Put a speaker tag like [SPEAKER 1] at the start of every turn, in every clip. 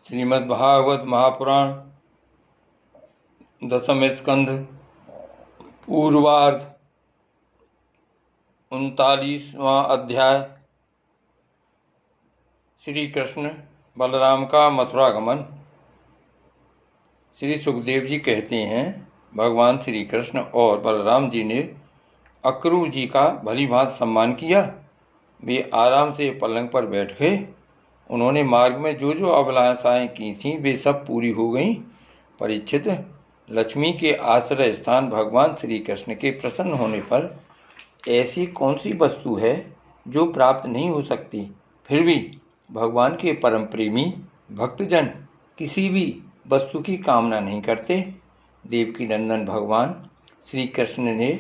[SPEAKER 1] श्रीमद्भागवत महापुराण दशम स्कंध पूर्वार्ध 39वां अध्याय। श्री कृष्ण बलराम का मथुरागमन। श्री सुखदेव जी कहते हैं, भगवान श्री कृष्ण और बलराम जी ने अक्रूर जी का भली भांति सम्मान किया। वे आराम से पलंग पर बैठ गए। उन्होंने मार्ग में जो जो अभिलाषाएं की थीं वे सब पूरी हो गईं। परीक्षित, लक्ष्मी के आश्रय स्थान भगवान श्री कृष्ण के प्रसन्न होने पर ऐसी कौन सी वस्तु है जो प्राप्त नहीं हो सकती। फिर भी भगवान के परम प्रेमी भक्तजन किसी भी वस्तु की कामना नहीं करते। देवकी नंदन भगवान श्री कृष्ण ने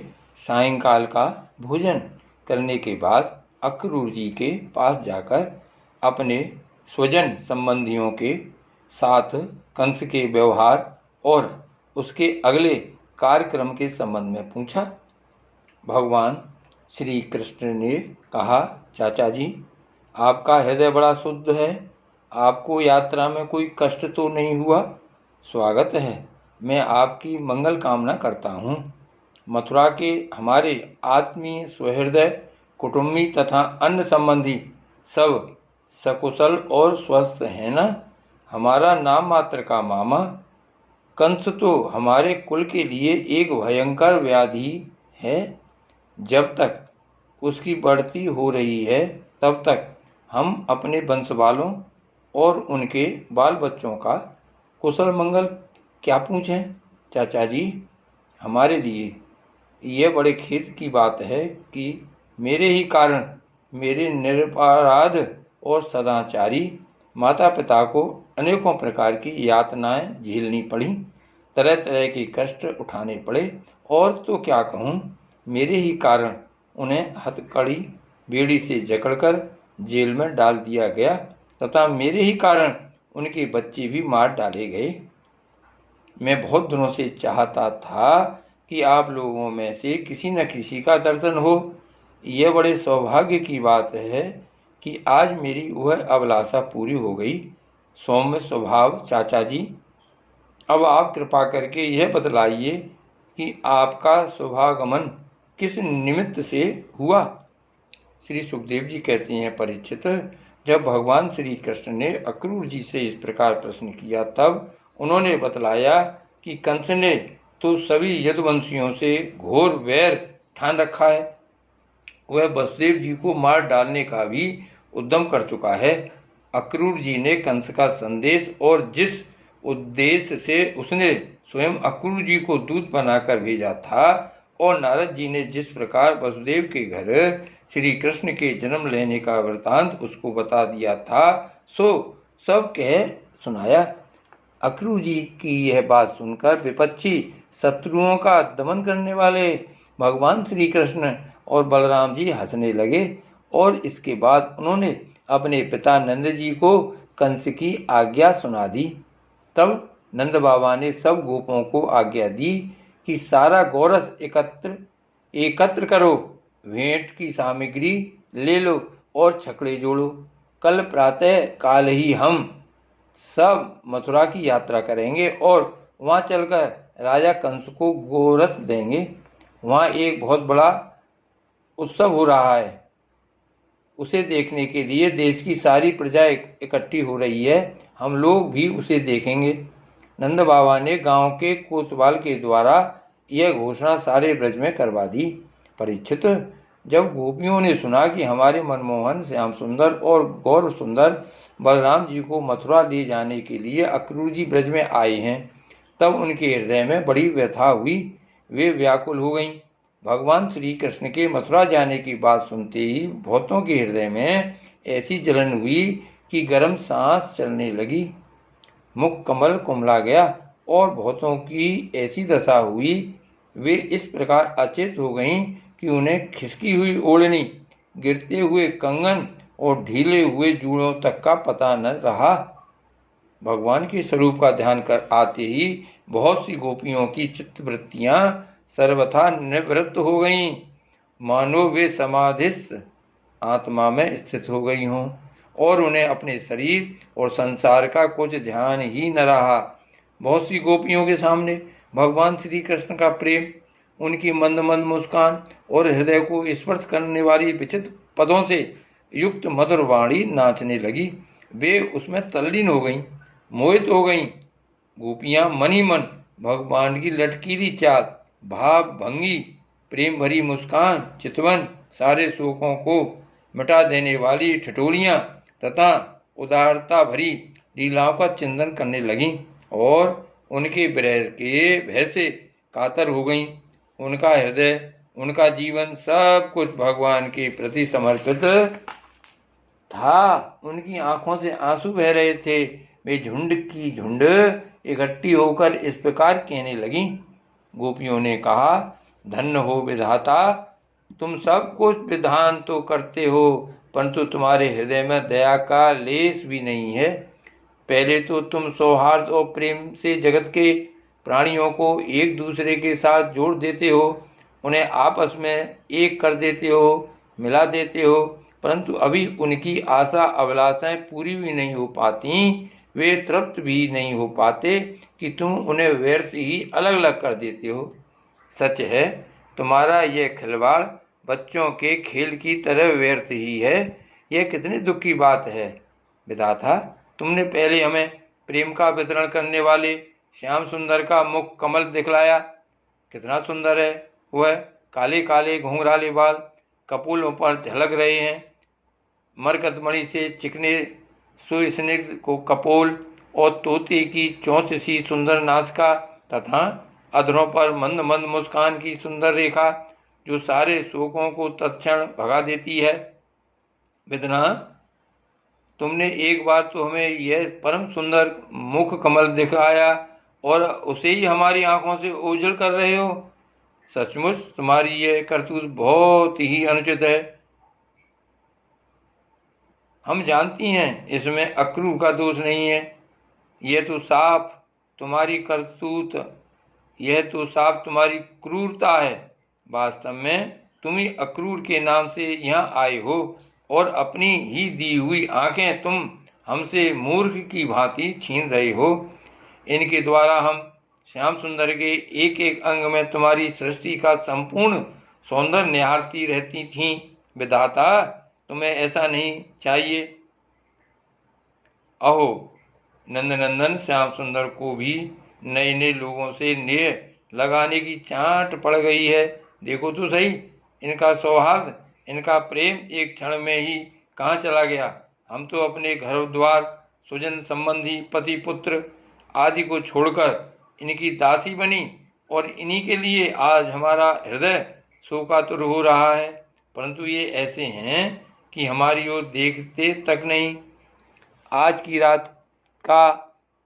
[SPEAKER 1] सायंकाल का भोजन करने के बाद अक्रूर जी के पास जाकर अपने स्वजन संबंधियों के साथ कंस के व्यवहार और उसके अगले कार्यक्रम के संबंध में पूछा। भगवान श्री कृष्ण ने कहा, चाचा जी, आपका हृदय बड़ा शुद्ध है। आपको यात्रा में कोई कष्ट तो नहीं हुआ? स्वागत है। मैं आपकी मंगल कामना करता हूँ। मथुरा के हमारे आत्मीय सुहृदय कुटुंबी तथा अन्य संबंधी सब सकुशल और स्वस्थ है ना? हमारा नाम मात्र का मामा कंस तो हमारे कुल के लिए एक भयंकर व्याधि है। जब तक उसकी बढ़ती हो रही है तब तक हम अपने वंशवालों और उनके बाल बच्चों का कुशल मंगल क्या पूछें। चाचा जी, हमारे लिए यह बड़े खेद की बात है कि मेरे ही कारण मेरे निरपराध और सदाचारी माता पिता को अनेकों प्रकार की यातनाएं झेलनी पड़ी, तरह तरह के कष्ट उठाने पड़े। और तो क्या कहूँ, मेरे ही कारण उन्हें हथकड़ी बेड़ी से जकड़कर जेल में डाल दिया गया तथा मेरे ही कारण उनके बच्चे भी मार डाले गए। मैं बहुत दिनों से चाहता था कि आप लोगों में से किसी न किसी का दर्शन हो। यह बड़े सौभाग्य की बात है कि आज मेरी वह अभिलाषा पूरी हो गई। सौम्य स्वभाव चाचा जी, अब आप कृपा करके यह बतलाइए कि आपका शुभागमन किस निमित्त से हुआ। श्री सुखदेव जी कहते हैं, परीक्षित, जब भगवान श्री कृष्ण ने अक्रूर जी से इस प्रकार प्रश्न किया तब उन्होंने बतलाया कि कंस ने तो सभी यदुवंशियों से घोर वैर ठान रखा है। वह वसुदेव जी को मार डालने का भी उद्यम कर चुका है। अक्रूर जी ने कंस का संदेश और जिस उद्देश्य से उसने स्वयं अक्रूर जी को दूत बनाकर भेजा था और नारद जी ने जिस प्रकार वसुदेव के घर श्री कृष्ण के जन्म लेने का वृतांत उसको बता दिया था, सो सब कह सुनाया। अक्रूर जी की यह बात सुनकर विपक्षी शत्रुओं का दमन करने वाले भगवान श्री कृष्ण और बलराम जी हंसने लगे और इसके बाद उन्होंने अपने पिता नंद जी को कंस की आज्ञा सुना दी। तब नंद बाबा ने सब गोपों को आज्ञा दी कि सारा गोरस एकत्र करो, भेंट की सामग्री ले लो और छकड़े जोड़ो। कल प्रातः काल ही हम सब मथुरा की यात्रा करेंगे और वहां चलकर राजा कंस को गोरस देंगे। वहां एक बहुत बड़ा उत्सव हो रहा है। उसे देखने के लिए देश की सारी प्रजा इकट्ठी हो रही है। हम लोग भी उसे देखेंगे। नंद बाबा ने गांव के कोतवाल के द्वारा यह घोषणा सारे ब्रज में करवा दी। परीक्षित, जब गोपियों ने सुना कि हमारे मनमोहन श्याम सुंदर और गौर सुंदर बलराम जी को मथुरा ले जाने के लिए अक्रूर जी ब्रज में आए हैं, तब उनके हृदय में बड़ी व्यथा हुई। वे व्याकुल हो गईं। भगवान श्री कृष्ण के मथुरा जाने की बात सुनते ही बहुतों के हृदय में ऐसी जलन हुई कि गर्म सांस चलने लगी, मुख कमल कुमला गया और बहुतों की ऐसी दशा हुई, वे इस प्रकार अचेत हो गईं कि उन्हें खिसकी हुई ओढ़नी, गिरते हुए कंगन और ढीले हुए जूड़ों तक का पता न रहा। भगवान के स्वरूप का ध्यान कर आते ही बहुत सी गोपियों की चित्तवृत्तियां सर्वथा निवृत्त हो गईं, मानो वे समाधिस्थ आत्मा में स्थित हो गई हों। और उन्हें अपने शरीर और संसार का कुछ ध्यान ही न रहा। बहुत सी गोपियों के सामने भगवान श्री कृष्ण का प्रेम, उनकी मंद मंद मुस्कान और हृदय को स्पर्श करने वाली विचित्र पदों से युक्त मधुर वाणी नाचने लगी। वे उसमें तल्लीन हो गईं, मोहित हो गईं। गोपियां मन ही मन भगवान की लटकीली चाल, भाव भंगी, प्रेम भरी मुस्कान, चितवन, सारे शोकों को मिटा देने वाली ठिठोलियां तथा उदारता भरी लीलाओं का चिंतन करने लगीं और उनके विरह के भय से कातर हो गईं। उनका हृदय, उनका जीवन सब कुछ भगवान के प्रति समर्पित था। उनकी आंखों से आंसू बह रहे थे। वे झुंड की झुंड इकट्ठी होकर इस प्रकार कहने लगी। गोपियों ने कहा, धन्य हो विधाता, तुम सब कुछ विधान तो करते हो, परंतु तुम्हारे हृदय में दया का लेश भी नहीं है। पहले तो तुम सौहार्द और प्रेम से जगत के प्राणियों को एक दूसरे के साथ जोड़ देते हो, उन्हें आपस में एक कर देते हो, मिला देते हो, परंतु अभी उनकी आशा अभिलाषाएं पूरी भी नहीं हो पाती, वे तृप्त भी नहीं हो पाते कि तुम उन्हें व्यर्थ ही अलग अलग कर देते हो। सच है, तुम्हारा यह खिलवाड़ बच्चों के खेल की तरह व्यर्थ ही है। यह कितनी दुख की बात है विधाता, तुमने पहले हमें प्रेम का वितरण करने वाले श्याम सुंदर का मुख कमल दिखलाया। कितना सुंदर है वह, काले काले घुंघराले बाल कपोलों पर झलक रहे हैं, मरकतमणि से चिकने सुस्निग्ध को कपोल और तोते की चोंच सी सुंदर नासिका तथा अधरों पर मंद मंद मुस्कान की सुंदर रेखा जो सारे शोकों को तत्क्षण भगा देती है। विदना, तुमने एक बार तो हमें यह परम सुंदर मुख कमल दिखाया और उसे ही हमारी आंखों से ओझल कर रहे हो। सचमुच तुम्हारी यह करतूत बहुत ही अनुचित है। हम जानती हैं इसमें अक्रूर का दोष नहीं है। यह तो साफ तुम्हारी क्रूरता है। वास्तव में तुम ही अक्रूर के नाम से यहाँ आए हो और अपनी ही दी हुई आंखें तुम हमसे मूर्ख की भांति छीन रहे हो। इनके द्वारा हम श्याम सुंदर के एक एक अंग में तुम्हारी सृष्टि का संपूर्ण सौंदर्य निहारती रहती थीं। विधाता, तुम्हें ऐसा नहीं चाहिए। अहो, नंदनंदन श्याम सुंदर को भी नए नए लोगों से नेह लगाने की चाट पड़ गई है। देखो तो सही, इनका सौहार्द, इनका प्रेम एक क्षण में ही कहाँ चला गया। हम तो अपने घर द्वार, स्वजन संबंधी, पति पुत्र आदि को छोड़कर इनकी दासी बनी और इन्हीं के लिए आज हमारा हृदय शोकातुर हो रहा है, परंतु ये ऐसे हैं कि हमारी ओर देखते तक नहीं। आज की रात का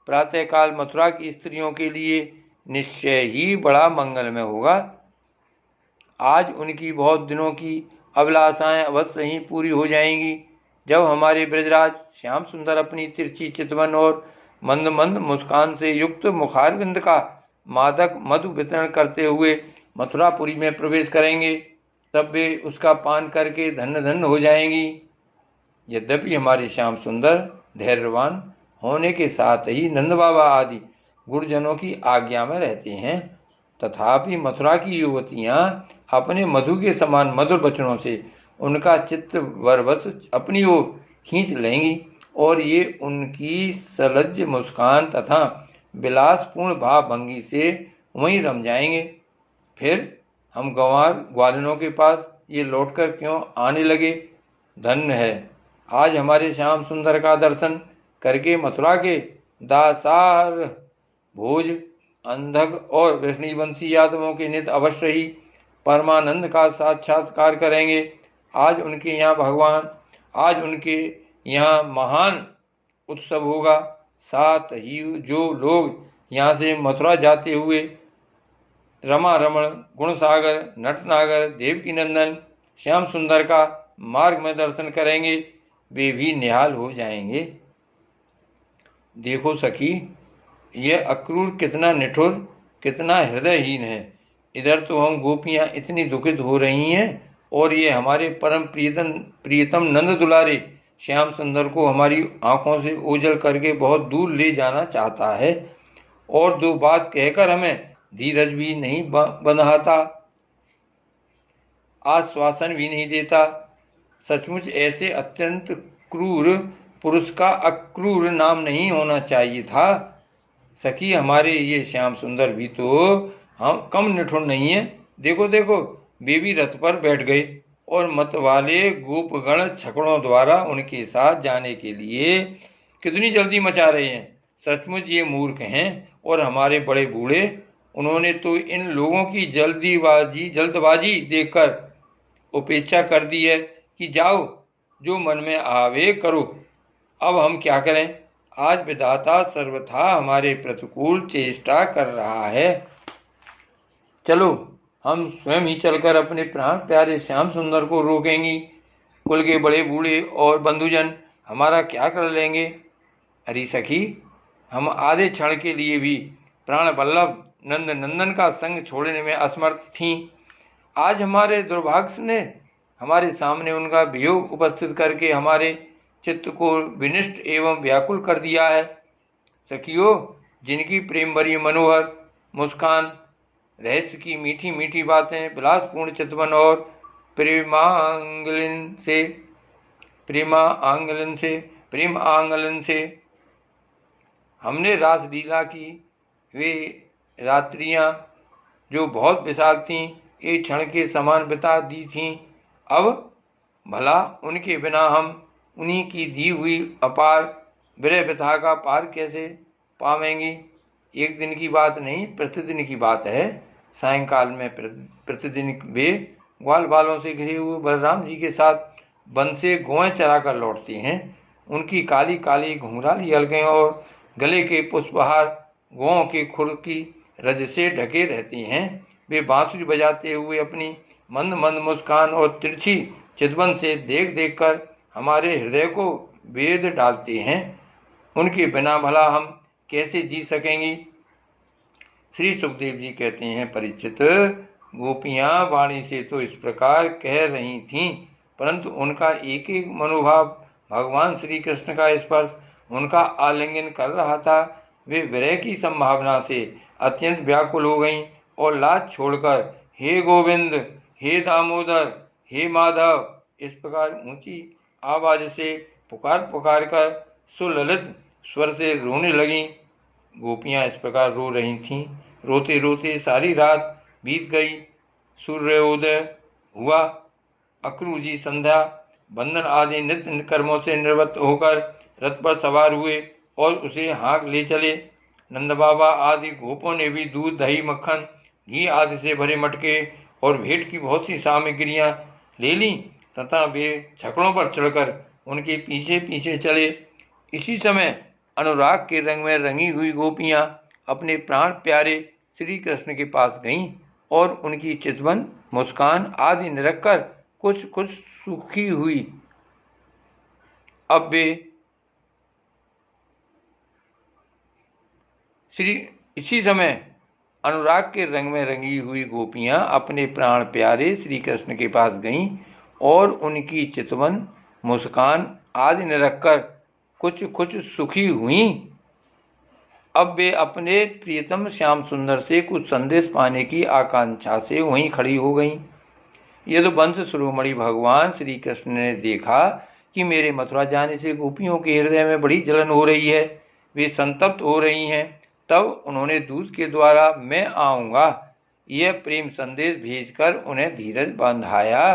[SPEAKER 1] प्रातःकाल मथुरा की स्त्रियों के लिए निश्चय ही बड़ा मंगलमय होगा। आज उनकी बहुत दिनों की अभिलाषाएं अवश्य ही पूरी हो जाएंगी, जब हमारे ब्रजराज श्याम सुंदर अपनी तिरछी चितवन और मंद मंद मुस्कान से युक्त मुखारविंद का मादक मधु वितरण करते हुए मथुरापुरी में प्रवेश करेंगे। तब वे उसका पान करके धन्य धन्य हो जाएंगी। यद्यपि हमारे श्याम सुंदर धैर्यवान होने के साथ ही नंद बाबा आदि गुरुजनों की आज्ञा में रहते हैं, तथापि मथुरा की युवतियां अपने मधु के समान मधुर वचनों से उनका चित्त वरवश अपनी ओर खींच लेंगी और ये उनकी सलज्ज मुस्कान तथा विलासपूर्ण भाव भंगी से वहीं रम जाएंगे। फिर हम गंवार ग्वालिनों के पास ये लौटकर क्यों आने लगे। धन्य है, आज हमारे श्याम सुंदर का दर्शन करके मथुरा के दासार भोज अंधक और वृष्णिवंशी यादवों के नित अवश्य ही परमानंद का साक्षात्कार करेंगे। आज उनके यहाँ महान उत्सव होगा। साथ ही जो लोग यहाँ से मथुरा जाते हुए रमा रमण, गुणसागर, नटनागर, देवकी नंदन, श्याम सुंदर का मार्ग में दर्शन करेंगे, वे भी निहाल हो जाएंगे। देखो सखी, यह अक्रूर कितना निठुर, कितना हृदयहीन है। इधर तो हम गोपियां इतनी दुखित हो रही हैं और ये हमारे परम प्रियतम नंद दुलारे श्याम सुंदर को हमारी आंखों से ओझल करके बहुत दूर ले जाना चाहता है और दो बात कहकर हमें धीरज भी नहीं बंधाता, आश्वासन भी नहीं देता। सचमुच ऐसे अत्यंत क्रूर पुरुष का अक्रूर नाम नहीं होना चाहिए था। सखी, हमारे ये श्याम सुंदर भी तो हम कम निठुर नहीं है। देखो देखो, वे भी रथ पर बैठ गए और मतवाले गोपगण छकड़ों द्वारा उनके साथ जाने के लिए कितनी जल्दी मचा रहे हैं। सचमुच ये मूर्ख हैं और हमारे बड़े बूढ़े। उन्होंने तो इन लोगों की जल्दबाजी देखकर उपेक्षा कर दी है कि जाओ, जो मन में आवे करो। अब हम क्या करें? आज विधाता सर्वथा हमारे प्रतिकूल चेष्टा कर रहा है। चलो, हम स्वयं ही चलकर अपने प्राण प्यारे श्याम सुंदर को रोकेंगी। कुल के बड़े बूढ़े और बंधुजन हमारा क्या कर लेंगे? अरे सखी, हम आधे क्षण के लिए भी प्राण वल्लभ नंद नंदन का संग छोड़ने में असमर्थ थीं। आज हमारे दुर्भाग्य ने हमारे सामने उनका वियोग उपस्थित करके हमारे चित्त को विनिष्ट एवं व्याकुल कर दिया है। सखियों, जिनकी प्रेम भरी मनोहर मुस्कान, रहस्य की मीठी मीठी बातें, विलासपूर्ण चितवन और प्रेम आंगलन से हमने रासलीला की वे रात्रियां जो बहुत विषाद थीं, एक क्षण के समान बिता दी थीं। अब भला उनके बिना हम उन्हीं की दी हुई अपार विरह व्यथा का पार कैसे पावेंगे? एक दिन की बात नहीं, प्रतिदिन की बात है। सायंकाल में प्रतिदिन वे ग्वाल बालों से घिरे हुए बलराम जी के साथ वन से गौएं चरा कर लौटते हैं। उनकी काली काली घुंघराली अलगें और गले के पुष्पहार गौओं के खुर की रज से ढके रहती हैं। वे बांसुरी बजाते हुए अपनी मंद मंद मुस्कान और तिरछी चितवन से देख देख कर हमारे हृदय को वेद डालते हैं। उनके बिना भला हम कैसे जी सकेंगी? श्री सुखदेव जी कहते हैं, परीक्षित, गोपियां वाणी से तो इस प्रकार कह रही थीं, परंतु उनका एक एक मनोभाव भगवान श्री कृष्ण का स्पर्श उनका आलिंगन कर रहा था। वे विरह की संभावना से अत्यंत व्याकुल हो गईं और लाज छोड़कर हे गोविंद, हे दामोदर, हे माधव इस प्रकार ऊंची आवाज से पुकार कर सुललित स्वर से रोने लगीं। गोपियां इस प्रकार रो रही थीं। रोते रोते सारी रात बीत गई। सूर्योदय हुआ। अक्रूर जी संध्या बंधन आदि नित्य कर्मों से निवृत्त होकर रथ पर सवार हुए और उसे हाँक ले चले। नंद बाबा आदि गोपों ने भी दूध, दही, मक्खन, घी आदि से भरे मटके और भेंट की बहुत सी सामग्रियां ले ली तथा वे छकड़ों पर चढ़कर उनके पीछे पीछे चले। इसी समय अनुराग के रंग में रंगी हुई गोपियां अपने प्राण प्यारे श्री कृष्ण के पास गईं और उनकी चितवन, मुस्कान आदि निरखकर कुछ कुछ सूखी हुई। अब वे इसी समय अनुराग के रंग में रंगी हुई गोपियां अपने प्राण प्यारे श्री कृष्ण के पास गईं और उनकी चितवन, मुस्कान आदि निरखकर कुछ कुछ सुखी हुईं। अब वे अपने प्रियतम श्याम सुंदर से कुछ संदेश पाने की आकांक्षा से वहीं खड़ी हो गईं। यदुवंश शिरोमणि भगवान श्री कृष्ण ने देखा कि मेरे मथुरा जाने से गोपियों के हृदय में बड़ी जलन हो रही है, वे संतप्त हो रही हैं, तब उन्होंने दूत के द्वारा मैं आऊँगा यह प्रेम संदेश भेजकर उन्हें धीरज बंधाया।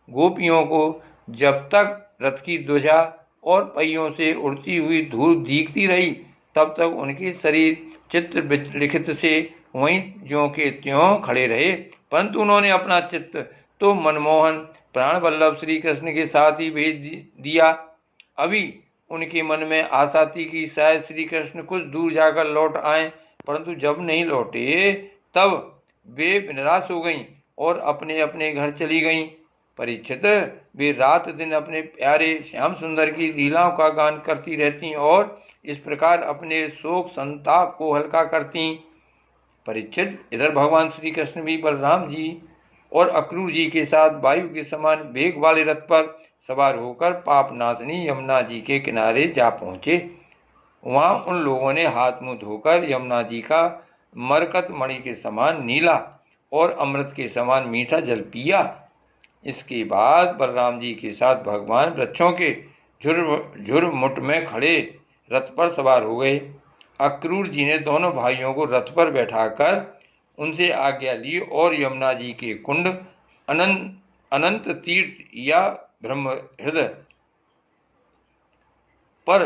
[SPEAKER 1] गोपियों को जब तक रथ की ध्वजा और पहियों से उड़ती हुई धूल दिखती रही तब तक उनके शरीर चित्र लिखित से वहीं ज्यों के त्यों खड़े रहे, परंतु उन्होंने अपना चित्त तो मनमोहन प्राण वल्लभ श्री कृष्ण के साथ ही भेज दिया। अभी उनके मन में आशा थी कि शायद श्री कृष्ण कुछ दूर जाकर लौट आए, परंतु जब नहीं लौटे तब वे निराश हो गईं और अपने अपने घर चली गईं। परीक्षित, वे रात दिन अपने प्यारे श्याम सुंदर की लीलाओं का गान करती रहती और इस प्रकार अपने शोक संताप को हल्का करती। परीक्षित, इधर भगवान श्री कृष्ण भी बलराम जी और अक्रूर जी के साथ वायु के समान वेग वाले रथ पर सवार होकर पाप नाशनी यमुना जी के किनारे जा पहुँचे। वहाँ उन लोगों ने हाथ मुँह धोकर यमुना जी का मरकत मणि के समान नीला और अमृत के समान मीठा जल पिया। इसके बाद बलराम जी के साथ भगवान वृक्षों के झुरमुट में खड़े रथ पर सवार हो गए। अक्रूर जी ने दोनों भाइयों को रथ पर बैठाकर उनसे आज्ञा ली और यमुना जी के कुंड अनंत तीर्थ या ब्रह्म हृदय पर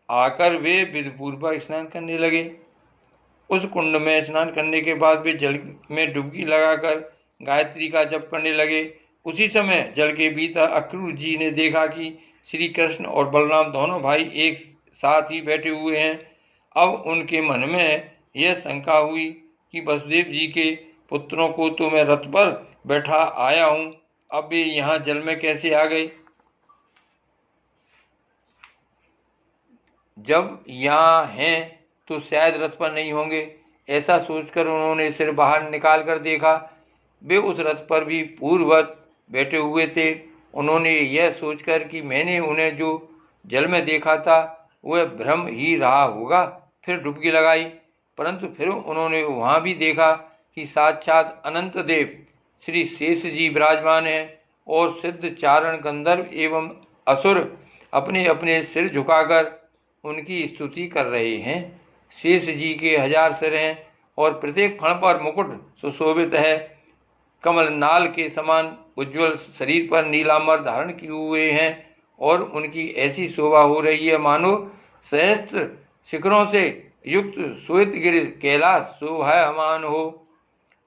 [SPEAKER 1] आकर वे विधिपूर्वक स्नान करने लगे। उस कुंड में स्नान करने के बाद वे जल में डुबकी लगाकर गायत्री का जप करने लगे। उसी समय जल के भीतर अक्रूर जी ने देखा कि श्री कृष्ण और बलराम दोनों भाई एक साथ ही बैठे हुए हैं। अब उनके मन में यह शंका हुई कि वसुदेव जी के पुत्रों को तो मैं रथ पर बैठा आया हूँ, अब वे यहाँ जल में कैसे आ गए। जब यहाँ हैं तो शायद रथ पर नहीं होंगे। ऐसा सोचकर उन्होंने सिर बाहर निकाल कर देखा। वे उस रथ पर भी पूर्ववत बैठे हुए थे। उन्होंने यह सोचकर कि मैंने उन्हें जो जल में देखा था वह भ्रम ही रहा होगा, फिर डुबकी लगाई। परंतु फिर उन्होंने वहाँ भी देखा कि साक्षात अनंत देव श्री शेष जी विराजमान हैं और सिद्ध चारण गंधर्व एवं असुर अपने अपने सिर झुकाकर उनकी स्तुति कर रहे हैं। शेष जी के 1000 सिर हैं और प्रत्येक फण पर मुकुट सुशोभित है। कमल नाल के समान उज्ज्वल शरीर पर नीलांबर धारण किए हुए हैं और उनकी ऐसी शोभा हो रही है मानो सहस्त्र शिखरों से युक्त श्वेतगिरि कैलाश शोभायमान हो।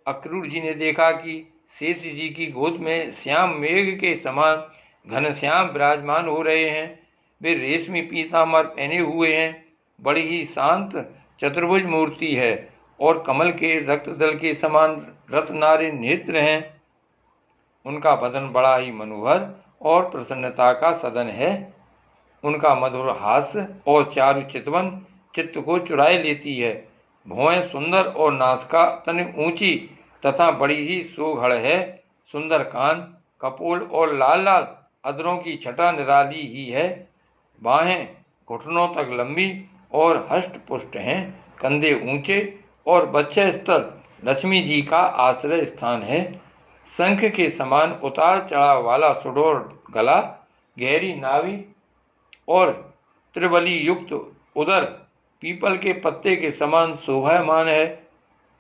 [SPEAKER 1] अक्रूर जी ने देखा कि शेष जी की गोद में श्याम मेघ के समान घनश्याम विराजमान हो रहे हैं। वे रेशमी पीतांबर पहने हुए हैं। बड़ी ही शांत चतुर्भुज मूर्ति है और कमल के रक्तदल के समान रत्नारे नेत्र हैं। उनका बदन बड़ा ही मनोहर और प्रसन्नता का सदन है। उनका मधुर हास्य और चारु चितवन चित्त को चुराए लेती है। भौहें सुंदर और नासिका तन ऊंची तथा बड़ी ही सुघड़ है। सुंदर कान, कपोल और लाल लाल अधरों की छटा निराली ही है। बाहें घुटनों तक लंबी और हष्ट पुष्ट हैं। कंधे ऊंचे और बच्चे स्थल लक्ष्मी जी का आश्रय स्थान है। शंख के समान उतार चढ़ाव वाला सुडौल गला, गहरी नाभि और त्रिबली युक्त उदर पीपल के पत्ते के समान शोभायमान है।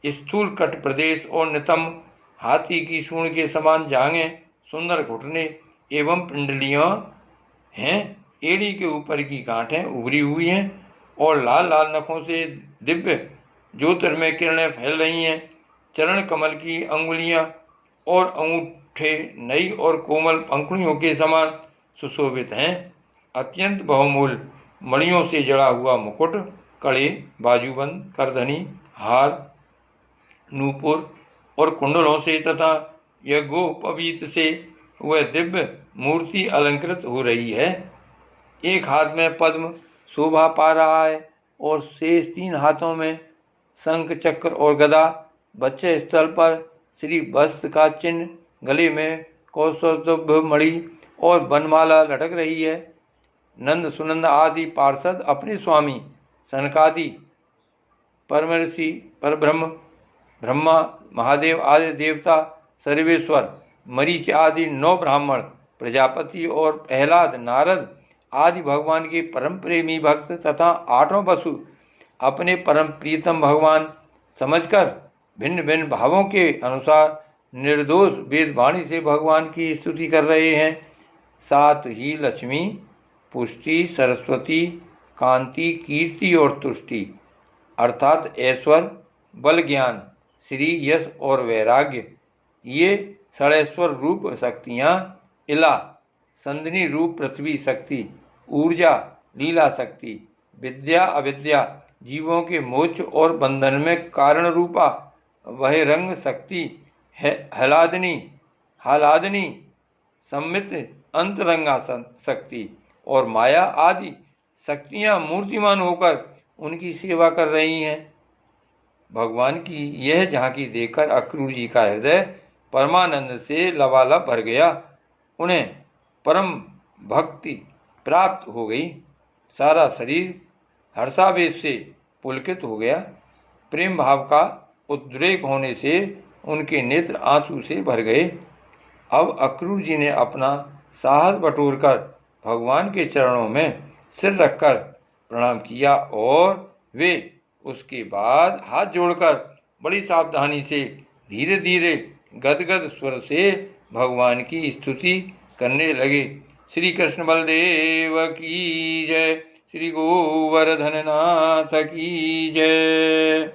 [SPEAKER 1] स्थूल कट प्रदेश और नितंब हाथी की सूंड के समान जांघें, सुंदर घुटने एवं पिंडलियां हैं। एड़ी के ऊपर की गांठें उभरी हुई हैं और लाल लाल नखों से दिव्य ज्योतिर्मय किरणें फैल रही हैं। चरण कमल की अंगुलियां और अंगूठे नई और कोमल पंखुड़ियों के समान सुशोभित हैं। अत्यंत बहुमूल्य मणियों से जड़ा हुआ मुकुट, कड़े, बाजूबंद, करधनी, हार, नूपुर और कुंडलों से तथा यज्ञोपवीत से वह दिव्य मूर्ति अलंकृत हो रही है। एक हाथ में पद्म शोभा पा रहा है और शेष 3 हाथों में शंख, चक्र और गदा। बच्चे स्थल पर श्री वस्त्र का चिन्ह, गले में कौस्तुभ मणि और बनमाला लटक रही है। नंद सुनंद आदि पार्षद अपने स्वामी सनकादि परमर्षि परब्रह्म ब्रह्मा, महादेव आदि देवता, सर्वेश्वर, मरीच आदि 9 ब्राह्मण, प्रजापति और प्रहलाद, नारद आदि भगवान के परम प्रेमी भक्त तथा 8 वसु अपने परम प्रीतम भगवान समझकर भिन्न भिन्न भावों के अनुसार निर्दोष वेदवाणी से भगवान की स्तुति कर रहे हैं। साथ ही लक्ष्मी, पुष्टि, सरस्वती, कांति, कीर्ति और तुष्टि अर्थात ऐश्वर, बल, ज्ञान, श्री, यश और वैराग्य, ये षडेश्वर रूप शक्तियाँ, इला संधिनी रूप पृथ्वी शक्ति, ऊर्जा लीला शक्ति, विद्या अविद्या जीवों के मोक्ष और बंधन में कारण रूपा बहिरंग शक्ति, हलादनी सम्मित अंतरंगा शक्ति और माया आदि शक्तियाँ मूर्तिमान होकर उनकी सेवा कर रही हैं। भगवान की यह झांकी देखकर अक्रूर जी का हृदय परमानंद से लबालब भर गया। उन्हें परम भक्ति प्राप्त हो गई। सारा शरीर हर्षावेश से पुलकित हो गया। प्रेम भाव का उद्रेक होने से उनके नेत्र आंसू से भर गए। अब अक्रूर जी ने अपना साहस बटोरकर भगवान के चरणों में सिर रखकर प्रणाम किया और वे उसके बाद हाथ जोड़कर बड़ी सावधानी से धीरे धीरे गदगद स्वर से भगवान की स्तुति करने लगे। श्री कृष्ण बलदेव की जय। श्री गोवर्धन नाथ की जय।